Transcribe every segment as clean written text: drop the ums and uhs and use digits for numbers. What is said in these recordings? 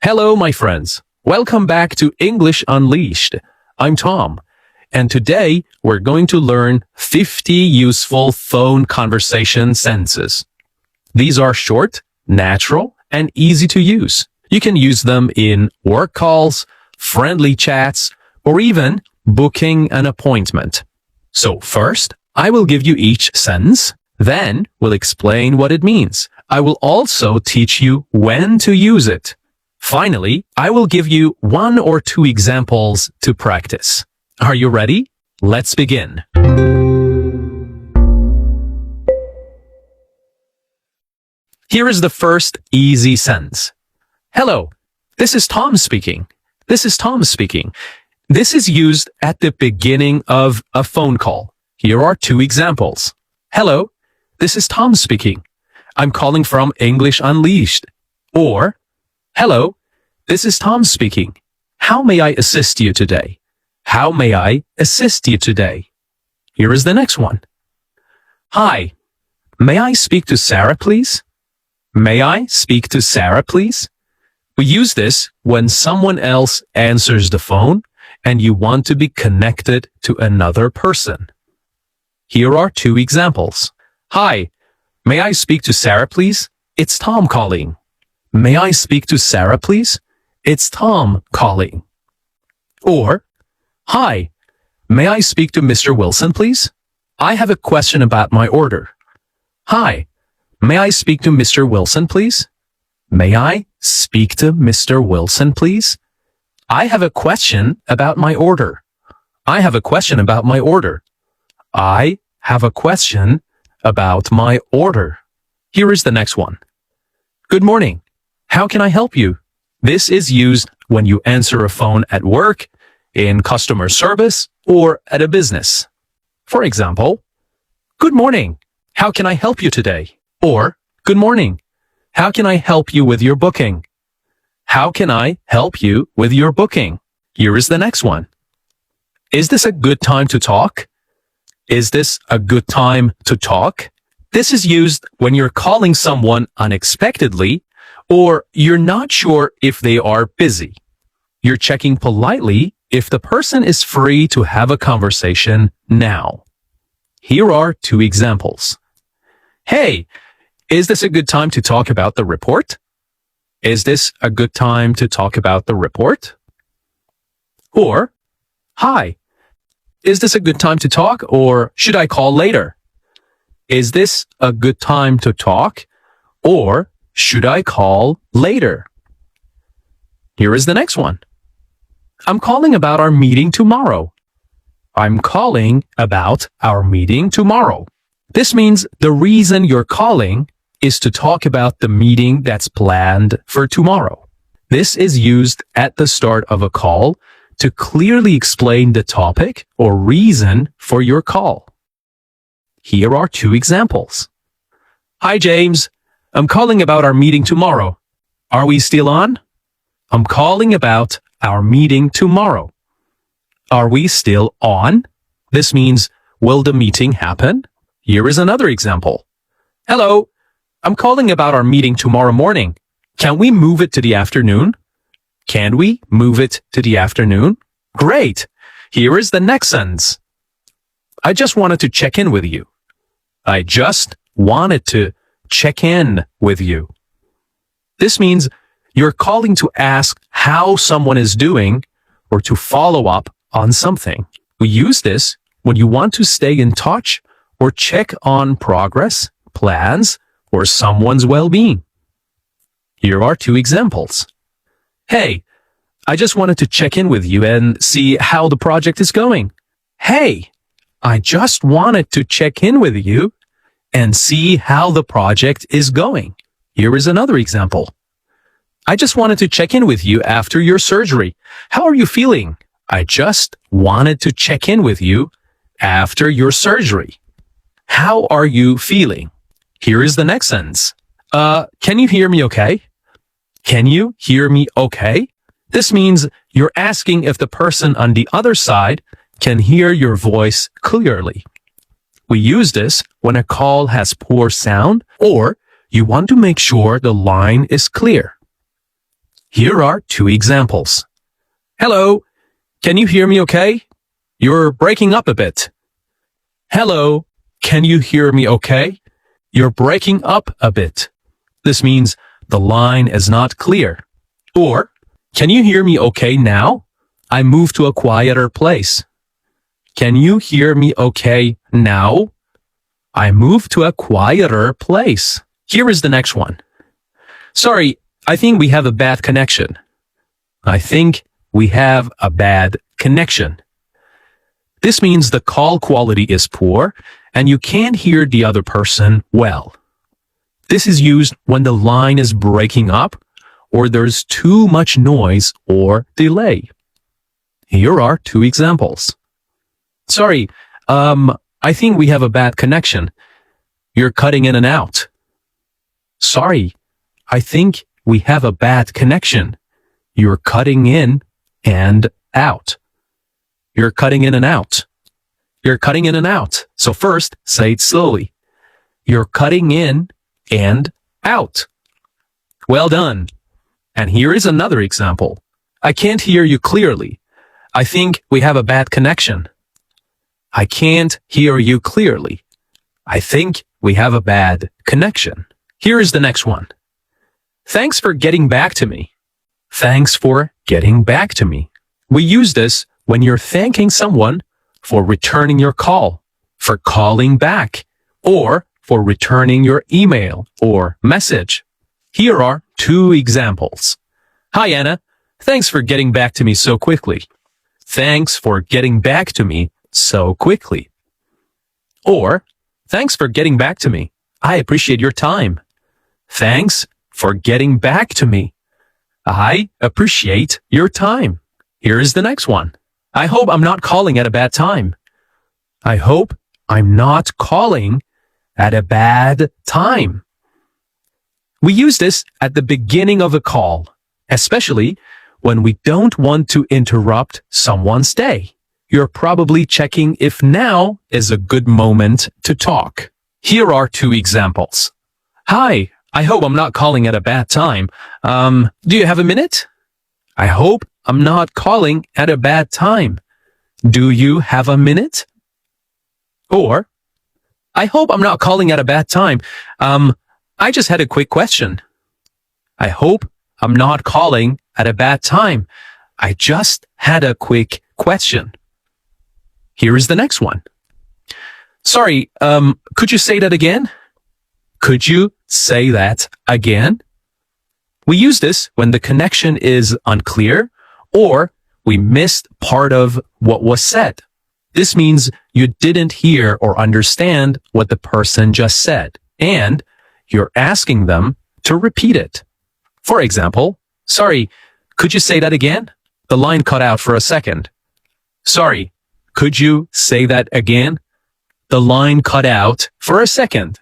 Hello, my friends. Welcome back to English Unleashed. I'm Tom, and today we're going to learn 50 useful phone conversation sentences. These are short, natural, and easy to use. You can use them in work calls, friendly chats, or even booking an appointment. So first, I will give you each sentence, then we'll explain what it means. I will also teach you when to use it. Finally, I will give you 1 or 2 examples to practice. Are you ready? Let's begin. Here is the first easy sentence. Hello, this is Tom speaking. This is Tom speaking. This is used at the beginning of a phone call. Here are 2 examples. Hello, this is Tom speaking. I'm calling from English Unleashed. Or, hello, this is Tom speaking. How may I assist you today? How may I assist you today? Here is the next one. Hi, may I speak to Sarah, please? May I speak to Sarah, please? We use this when someone else answers the phone and you want to be connected to another person. Here are 2 examples. Hi, may I speak to Sarah, please? It's Tom calling. May I speak to Sarah, please? It's Tom calling. Or, hi, may I speak to Mr. Wilson, please? I have a question about my order. Hi, may I speak to Mr. Wilson, please? May I speak to Mr. Wilson, please? I have a question about my order. I have a question about my order. I have a question about my order. Here is the next one. Good morning. How can I help you? This is used when you answer a phone at work, in customer service, or at a business. For example, good morning. How can I help you today? Or, good morning. How can I help you with your booking? How can I help you with your booking? Here is the next one. Is this a good time to talk? Is this a good time to talk? This is used when you're calling someone unexpectedly or you're not sure if they are busy. You're checking politely if the person is free to have a conversation now. Here are 2 examples. Hey, is this a good time to talk about the report? Is this a good time to talk about the report? Or, hi, is this a good time to talk or should I call later? Is this a good time to talk or should I call later? Here is the next one. I'm calling about our meeting tomorrow. I'm calling about our meeting tomorrow. This means the reason you're calling is to talk about the meeting that's planned for tomorrow. This is used at the start of a call to clearly explain the topic or reason for your call. Here are 2 examples. Hi, James. I'm calling about our meeting tomorrow. Are we still on? I'm calling about our meeting tomorrow. Are we still on? This means, will the meeting happen? Here is another example. Hello, I'm calling about our meeting tomorrow morning. Can we move it to the afternoon? Can we move it to the afternoon? Great. Here is the next sentence. I just wanted to check in with you. I just wanted to check in with you. This means you're calling to ask how someone is doing or to follow up on something. We use this when you want to stay in touch or check on progress, plans, or someone's well-being. Here are 2 examples. Hey, I just wanted to check in with you and see how the project is going. Hey, I just wanted to check in with you and see how the project is going. Here is another example. I just wanted to check in with you after your surgery. How are you feeling? I just wanted to check in with you after your surgery. How are you feeling? Here is the next sentence. Can you hear me okay? Can you hear me okay? This means you're asking if the person on the other side can hear your voice clearly. We use this when a call has poor sound or you want to make sure the line is clear. Here are two examples. Hello, can you hear me okay? You're breaking up a bit. Hello, can you hear me okay? You're breaking up a bit. This means the line is not clear. Or, can you hear me okay now? I moved to a quieter place. Can you hear me okay now? I moved to a quieter place. Here is the next one. Sorry, I think we have a bad connection. I think we have a bad connection. This means the call quality is poor and you can't hear the other person well. This is used when the line is breaking up or there's too much noise or delay. Here are two examples. Sorry, I think we have a bad connection. You're cutting in and out. Sorry, I think we have a bad connection. You're cutting in and out. You're cutting in and out. You're cutting in and out. So first, say it slowly. You're cutting in and out. Well done. And here is another example. I can't hear you clearly. I think we have a bad connection. I can't hear you clearly. I think we have a bad connection. Here is the next one. Thanks for getting back to me. Thanks for getting back to me. We use this when you're thanking someone for returning your call, for calling back, or for returning your email or message. Here are two examples. Hi, Anna. Thanks for getting back to me so quickly. Thanks for getting back to me so quickly. Or, thanks for getting back to me. I appreciate your time. Thanks for getting back to me. I appreciate your time. Here is the next one. I hope I'm not calling at a bad time. I hope I'm not calling at a bad time. We use this at the beginning of a call, especially when we don't want to interrupt someone's day. You're probably checking if now is a good moment to talk. Here are two examples. Hi, I hope I'm not calling at a bad time. Do you have a minute? I hope I'm not calling at a bad time. Do you have a minute? Or, I hope I'm not calling at a bad time. I just had a quick question. I hope I'm not calling at a bad time. I just had a quick question. Here is the next one. Sorry, could you say that again? Could you say that again? We use this when the connection is unclear or we missed part of what was said. This means you didn't hear or understand what the person just said, and you're asking them to repeat it. For example, sorry, could you say that again? The line cut out for a second. Sorry, could you say that again? The line cut out for a second.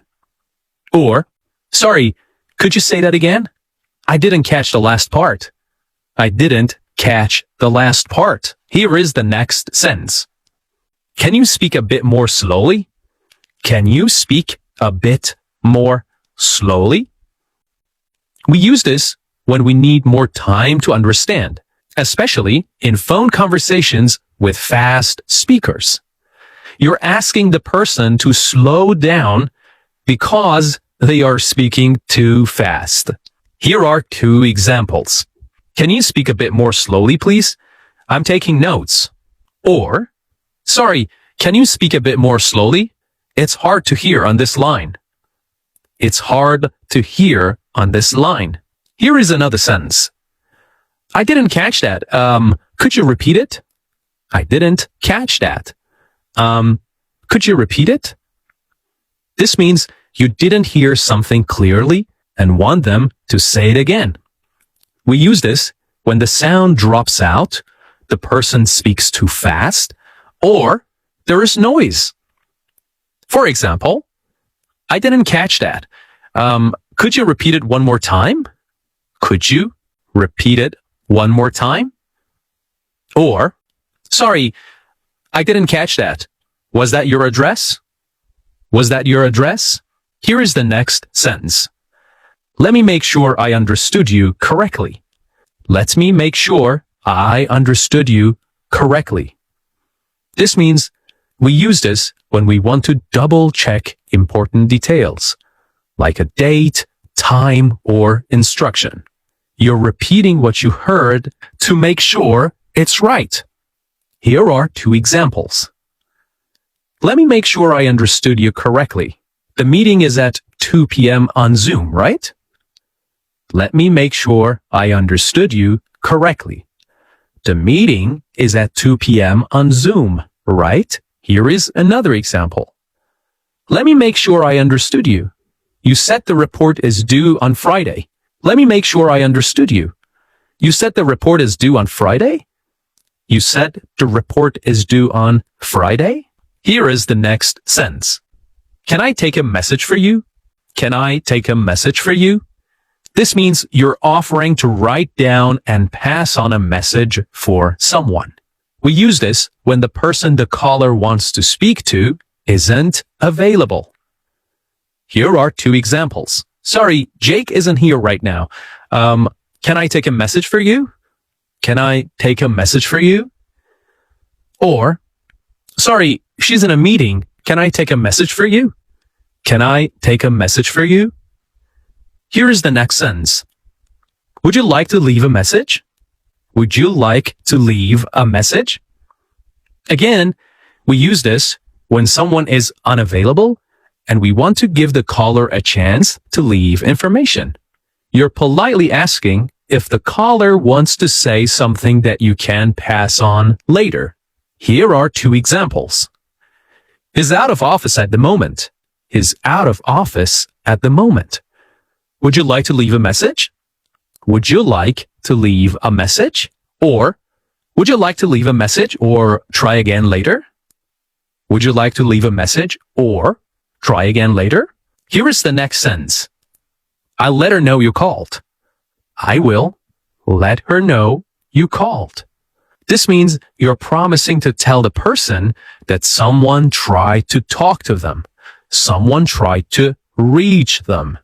Or, sorry, could you say that again? I didn't catch the last part. I didn't catch the last part. Here is the next sentence. Can you speak a bit more slowly? Can you speak a bit more slowly? We use this when we need more time to understand, especially in phone conversations with fast speakers. You're asking the person to slow down because they are speaking too fast. Here are two examples. Can you speak a bit more slowly, please? I'm taking notes. Or, sorry, can you speak a bit more slowly? It's hard to hear on this line. It's hard to hear on this line. Here is another sentence. I didn't catch that. Could you repeat it? I didn't catch that. Could you repeat it? This means you didn't hear something clearly and want them to say it again. We use this when the sound drops out, the person speaks too fast, or there is noise. For example, I didn't catch that. Could you repeat it one more time? Could you repeat it one more time? Or, sorry, I didn't catch that. Was that your address? Was that your address? Here is the next sentence. Let me make sure I understood you correctly. let me make sure I understood you correctly. This means we use this when we want to double-check important details, like a date, time, or instruction. You're repeating what you heard to make sure it's right. Here are 2 examples. Let me make sure I understood you correctly. The meeting is at 2 p.m. on Zoom, right? Let me make sure I understood you correctly. The meeting is at 2 p.m. on Zoom, right? Here is another example. Let me make sure I understood you. You said the report is due on Friday. Let me make sure I understood you. You said the report is due on Friday? You said the report is due on Friday? Here is the next sentence. Can I take a message for you? Can I take a message for you? This means you're offering to write down and pass on a message for someone. We use this when the person the caller wants to speak to isn't available. Here are 2 examples. Sorry, Jake isn't here right now. Can I take a message for you? Can I take a message for you? Or, sorry, she's in a meeting. Can I take a message for you? Can I take a message for you? Here is the next sentence. Would you like to leave a message? Would you like to leave a message? Again, we use this when someone is unavailable and we want to give the caller a chance to leave information. You're politely asking if the caller wants to say something that you can pass on later. Here are 2 examples. He's out of office at the moment. He's out of office at the moment. Would you like to leave a message? Would you like to leave a message? Or, would you like to leave a message or try again later? Would you like to leave a message or try again later? Here is the next sentence. I'll let her know you called. I will let her know you called. This means you're promising to tell the person that someone tried to talk to them. Someone tried to reach them.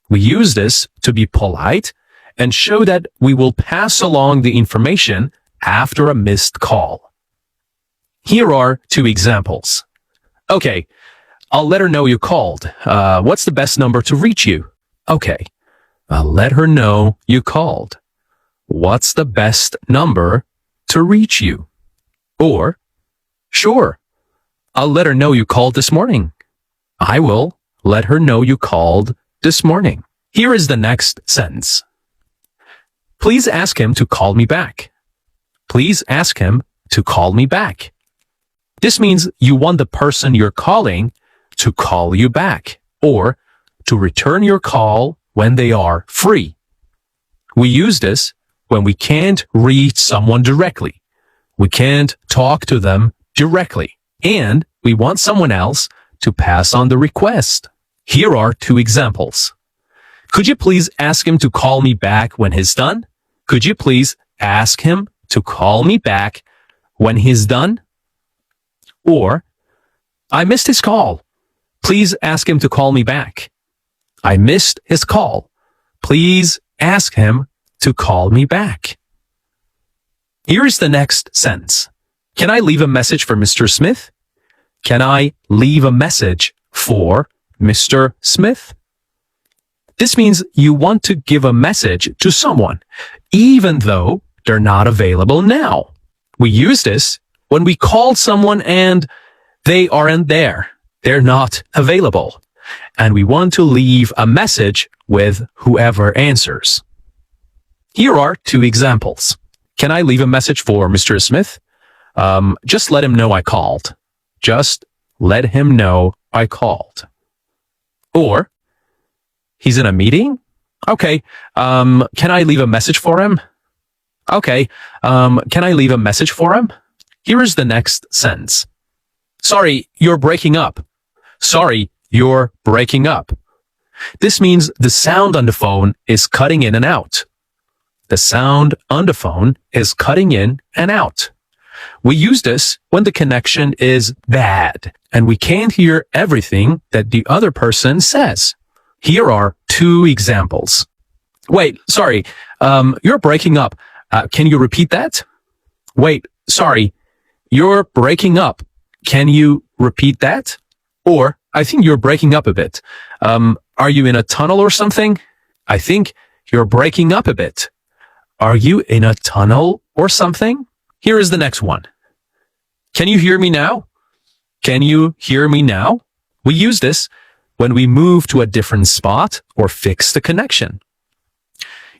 We use this to be polite and show that we will pass along the information after a missed call. Here are 2 examples. Okay, I'll let her know you called. What's the best number to reach you? Okay, I'll let her know you called. What's the best number to reach you? Or, sure, I'll let her know you called this morning. I will let her know you called this morning. Here is the next sentence. Please ask him to call me back. Please ask him to call me back. This means you want the person you're calling to call you back or to return your call when they are free. We use this when we can't reach someone directly. We can't talk to them directly, and we want someone else to pass on the request. Here are 2 examples. Could you please ask him to call me back when he's done? Could you please ask him to call me back when he's done? Or, I missed his call. Please ask him to call me back. I missed his call. Please ask him to call me back. Here is the next sentence. Can I leave a message for Mr. Smith? Can I leave a message for Mr. Smith? This means you want to give a message to someone, even though they're not available now. We use this when we call someone and they aren't there. They're not available. And we want to leave a message with whoever answers. Here are 2 examples. Can I leave a message for Mr. Smith? Just let him know I called. Just let him know I called. Or, he's in a meeting? Okay, can I leave a message for him? Okay, can I leave a message for him? Here is the next sentence. Sorry, you're breaking up. Sorry, you're breaking up. This means the sound on the phone is cutting in and out. The sound on the phone is cutting in and out. We use this when the connection is bad and we can't hear everything that the other person says. Here are 2 examples. Wait, sorry. You're breaking up. Can you repeat that? Wait, sorry. You're breaking up. Can you repeat that? Or, I think you're breaking up a bit. Are you in a tunnel or something? I think you're breaking up a bit. Are you in a tunnel or something? Here is the next one. Can you hear me now? Can you hear me now? We use this when we move to a different spot or fix the connection.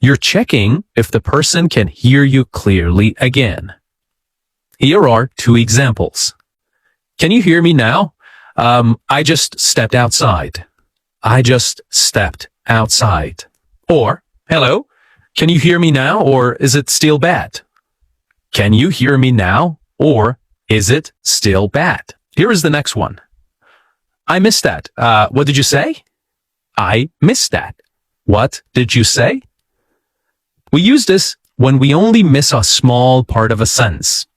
You're checking if the person can hear you clearly again. Here are two examples. Can you hear me now? I just stepped outside. I just stepped outside. Or, hello, can you hear me now or is it still bad? Can you hear me now or is it still bad? Here is the next one. I missed that. What did you say? I missed that. What did you say? We use this when we only miss a small part of a sentence.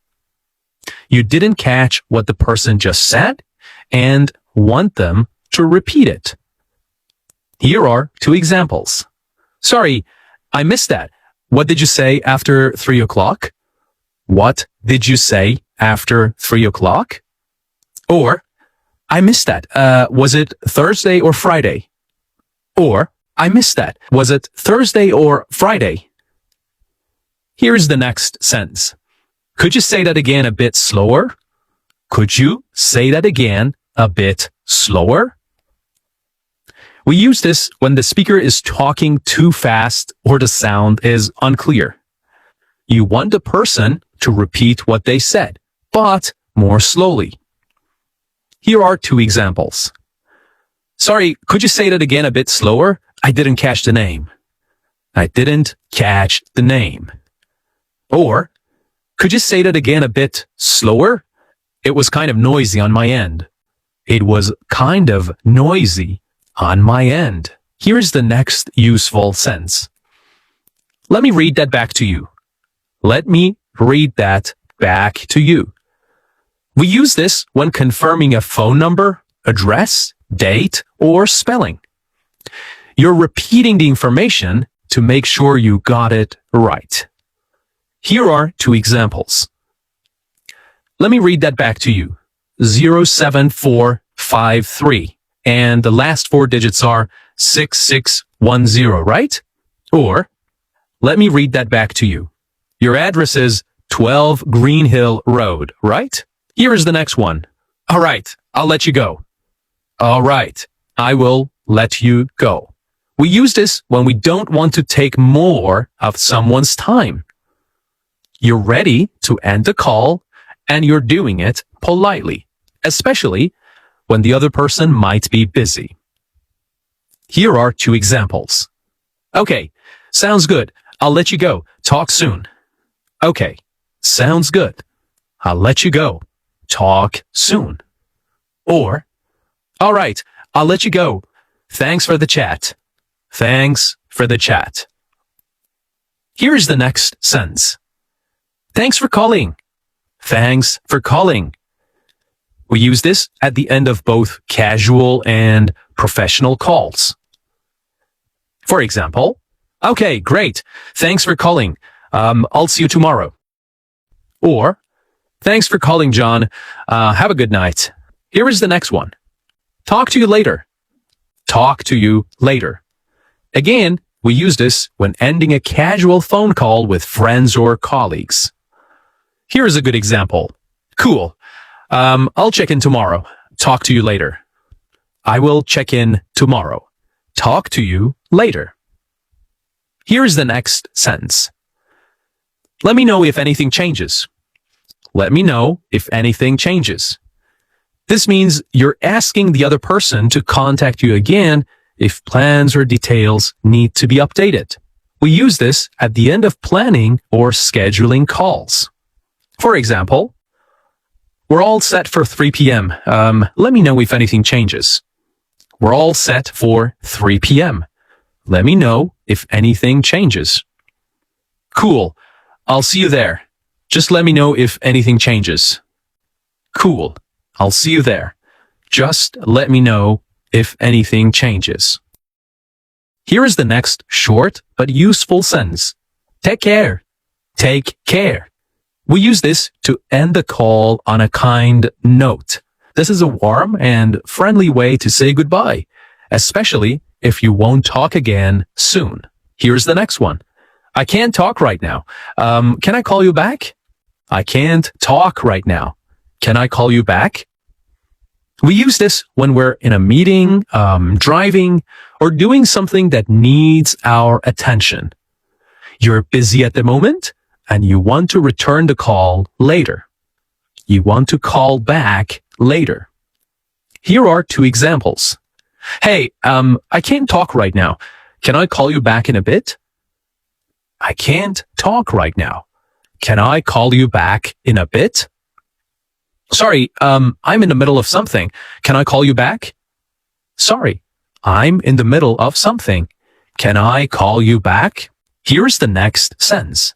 You didn't catch what the person just said and want them to repeat it. Here are two examples. Sorry, I missed that. What did you say after 3 o'clock? What did you say after 3 o'clock? Or, I missed that. Was it Thursday or Friday? Or, I missed that. Was it Thursday or Friday? Here's the next sentence. Could you say that again a bit slower? Could you say that again a bit slower? We use this when the speaker is talking too fast or the sound is unclear. You want the person to repeat what they said, but more slowly. Here are two examples. Sorry, could you say that again a bit slower? I didn't catch the name. I didn't catch the name. Or, could you say that again a bit slower? It was kind of noisy on my end. It was kind of noisy on my end. Here's the next useful sentence. Let me read that back to you. Let me read that back to you. We use this when confirming a phone number, address, date, or spelling. You're repeating the information to make sure you got it right. Here are two examples. Let me read that back to you. 07453. And the last four digits are 6610, right? Or, let me read that back to you. Your address is 12 Green Hill Road, right? Here is the next one. All right, I'll let you go. All right, I will let you go. We use this when we don't want to take more of someone's time. You're ready to end the call, and you're doing it politely, especially when the other person might be busy. Here are two examples. Okay, sounds good. I'll let you go. Talk soon. Okay, sounds good. I'll let you go. Talk soon. Or, all right, I'll let you go. Thanks for the chat. Thanks for the chat. Here's the next sentence. Thanks for calling. Thanks for calling. We use this at the end of both casual and professional calls. For example, okay, great. Thanks for calling. I'll see you tomorrow. Or, thanks for calling, John. Have a good night. Here is the next one. Talk to you later. Talk to you later. Again, we use this when ending a casual phone call with friends or colleagues. Here is a good example. Cool. I'll check in tomorrow. Talk to you later. I will check in tomorrow. Talk to you later. Here is the next sentence. Let me know if anything changes. Let me know if anything changes. This means you're asking the other person to contact you again if plans or details need to be updated. We use this at the end of planning or scheduling calls. For example, we're all set for 3 p.m. Let me know if anything changes. We're all set for 3 p.m. Let me know if anything changes. Cool. I'll see you there. Just let me know if anything changes. Cool. I'll see you there. Just let me know if anything changes. Here is the next short but useful sentence. Take care. Take care. We use this to end the call on a kind note. This is a warm and friendly way to say goodbye, especially if you won't talk again soon. Here's the next one. I can't talk right now. Can I call you back? I can't talk right now. Can I call you back? We use this when we're in a meeting, driving, or doing something that needs our attention. You're busy at the moment, and you want to return the call later. You want to call back later. Here are two examples. Hey, I can't talk right now. Can I call you back in a bit? I can't talk right now. Can I call you back in a bit? Sorry, I'm in the middle of something. Can I call you back? Sorry, I'm in the middle of something. Can I call you back? Here's the next sentence.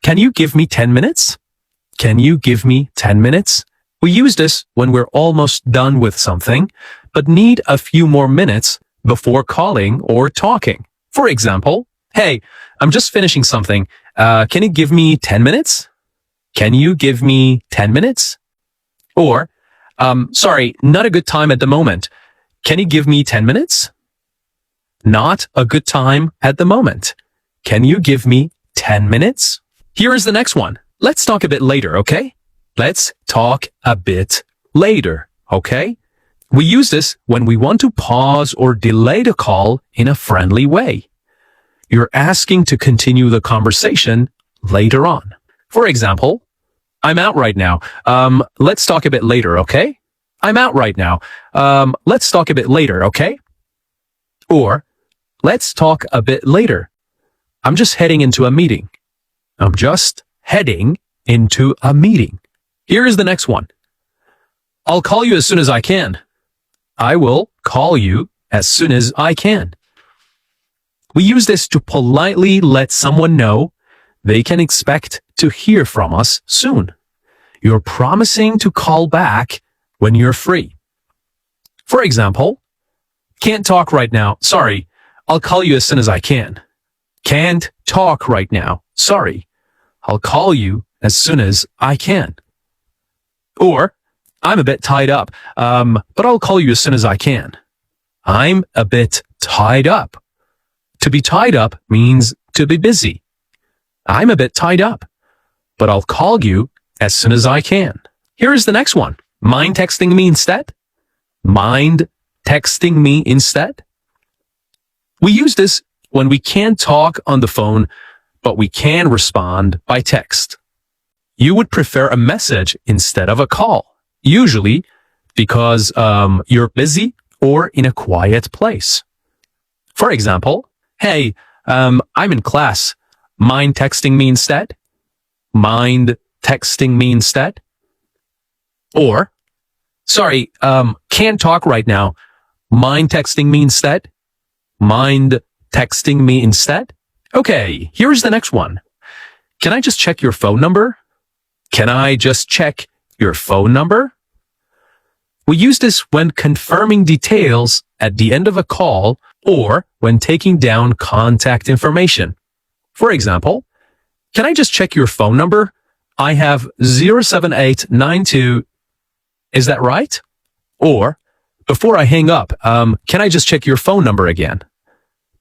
Can you give me 10 minutes? Can you give me 10 minutes? We use this when we're almost done with something, but need a few more minutes before calling or talking. For example, hey, I'm just finishing something. Can you give me 10 minutes? Can you give me 10 minutes? Or, sorry, not a good time at the moment. Can you give me 10 minutes? Not a good time at the moment. Can you give me 10 minutes? Here is the next one. Let's talk a bit later, okay? Let's talk a bit later, okay? We use this when we want to pause or delay the call in a friendly way. You're asking to continue the conversation later on. For example, I'm out right now. Let's talk a bit later, okay? I'm out right now. Let's talk a bit later, okay? Or, let's talk a bit later. I'm just heading into a meeting. I'm just heading into a meeting. Here is the next one. I'll call you as soon as I can. I will call you as soon as I can. We use this to politely let someone know they can expect to hear from us soon. You're promising to call back when you're free. For example, can't talk right now. Sorry, I'll call you as soon as I can. Can't talk right now. Sorry, I'll call you as soon as I can. Or, I'm a bit tied up, but I'll call you as soon as I can. I'm a bit tied up. To be tied up means to be busy. I'm a bit tied up, but I'll call you as soon as I can. Here is the next one. Mind texting me instead? Mind texting me instead? We use this when we can't talk on the phone, but we can respond by text. You would prefer a message instead of a call, usually because you're busy or in a quiet place. For example, hey, I'm in class. Mind texting me instead? Mind texting me instead? Or, sorry, can't talk right now. Mind texting me instead? Mind texting me instead? Okay, here's the next one. Can I just check your phone number? Can I just check your phone number? We use this when confirming details at the end of a call or when taking down contact information. For example, can I just check your phone number? I have 07892. Is that right? Or, before I hang up, can I just check your phone number again?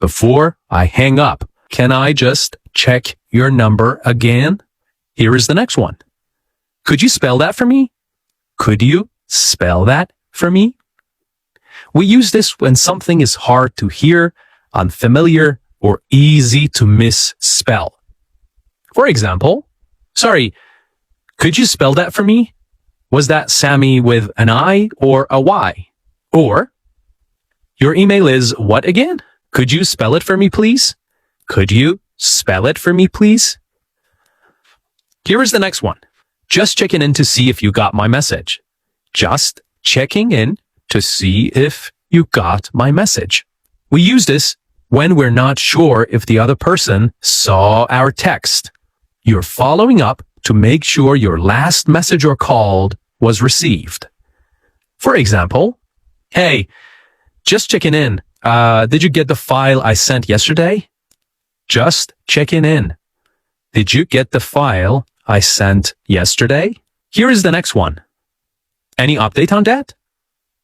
Before I hang up, can I just check your number again? Here is the next one. Could you spell that for me? Could you spell that for me? We use this when something is hard to hear, unfamiliar, or easy to misspell. For example, sorry, could you spell that for me? Was that Sammy with an I or a Y? Or, your email is what again? Could you spell it for me, please? Could you spell it for me, please? Here is the next one. Just checking in to see if you got my message. Just checking in to see if you got my message. We use this when we're not sure if the other person saw our text. You're following up to make sure your last message or call was received. For example, hey, just checking in. Did you get the file I sent yesterday? Just checking in. Did you get the file I sent yesterday? Here is the next one. Any update on that?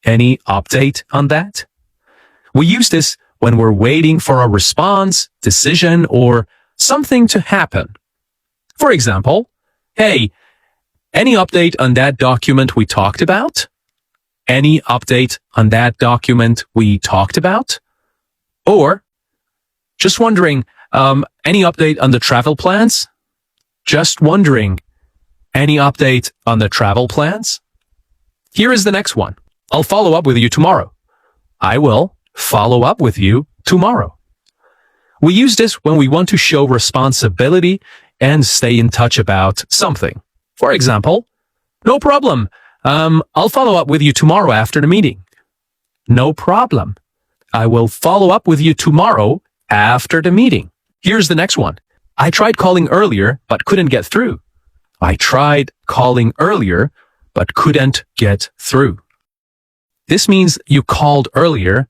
Any update on that? We use this when we're waiting for a response, decision, or something to happen. For example, hey, any update on that document we talked about? Any update on that document we talked about? Or, just wondering, any update on the travel plans? Just wondering, any update on the travel plans? Here is the next one. I'll follow up with you tomorrow. I will follow up with you tomorrow. We use this when we want to show responsibility and stay in touch about something. For example, no problem. I'll follow up with you tomorrow after the meeting. No problem. I will follow up with you tomorrow after the meeting. Here's the next one. I tried calling earlier, but couldn't get through. I tried calling earlier, but couldn't get through. This means you called earlier,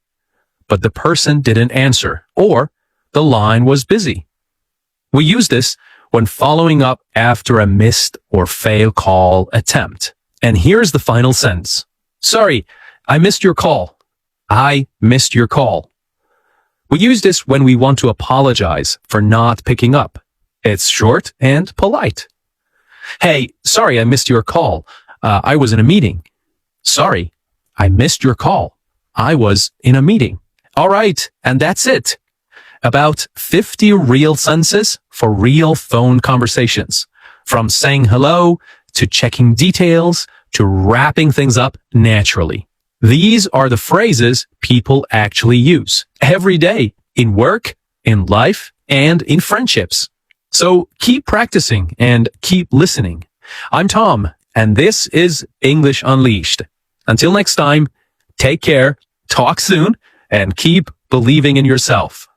but the person didn't answer, or the line was busy. We use this when following up after a missed or failed call attempt. And here's the final sentence. Sorry, I missed your call. I missed your call. We use this when we want to apologize for not picking up. It's short and polite. Hey, sorry, I missed your call. I was in a meeting. Sorry, I missed your call. I was in a meeting. All right, and that's it. About 50 real sentences for real phone conversations. From saying hello, to checking details, to wrapping things up naturally. These are the phrases people actually use every day in work, in life, and in friendships. So keep practicing and keep listening. I'm Tom, and this is English Unleashed. Until next time, take care, talk soon, and keep believing in yourself.